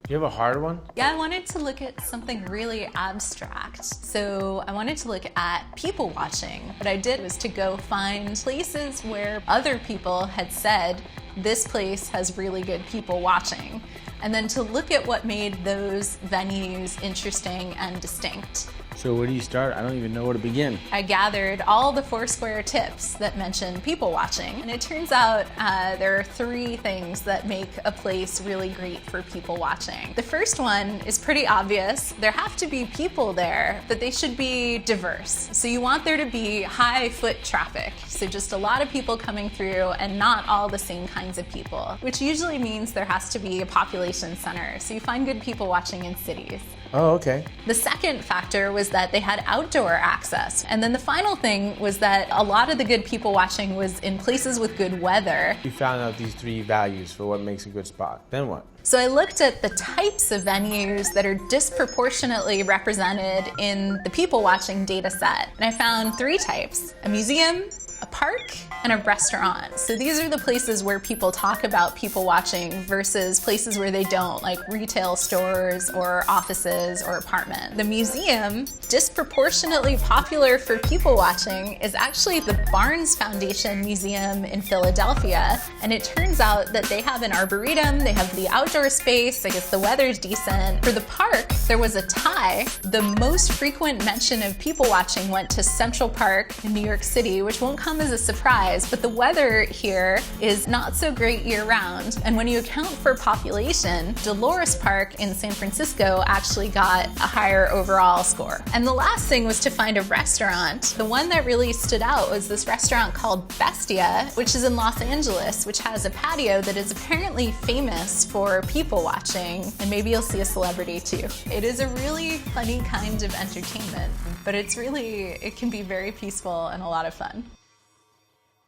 Do you have a hard one? Yeah, I wanted to look at something really abstract. So I wanted to look at people watching. What I did was to go find places where other people had said, this place has really good people watching. And then to look at what made those venues interesting and distinct. So where do you start? I don't even know where to begin. I gathered all the Foursquare tips that mention people watching, and it turns out there are 3 things that make a place really great for people watching. The first one is pretty obvious. There have to be people there, but they should be diverse. So you want there to be high foot traffic, so just a lot of people coming through and not all the same kinds of people, which usually means there has to be a population center. So you find good people watching in cities. Oh, okay. The second factor was that they had outdoor access. And then the final thing was that a lot of the good people watching was in places with good weather. You found out these 3 values for what makes a good spot. Then what? So I looked at the types of venues that are disproportionately represented in the people watching data set. And I found 3 types: a museum, a park, and a restaurant. So these are the places where people talk about people watching versus places where they don't, like retail stores or offices or apartments. The museum, disproportionately popular for people watching, is actually the Barnes Foundation Museum in Philadelphia. And it turns out that they have an arboretum, they have the outdoor space, I guess the weather's decent. For the park, there was a tie. The most frequent mention of people watching went to Central Park in New York City, which won't come as a surprise, but the weather here is not so great year-round. And when you account for population, Dolores Park in San Francisco actually got a higher overall score. And the last thing was to find a restaurant. The one that really stood out was this restaurant called Bestia, which is in Los Angeles, which has a patio that is apparently famous for people watching, and maybe you'll see a celebrity too. It is a really funny kind of entertainment, but it can be very peaceful and a lot of fun.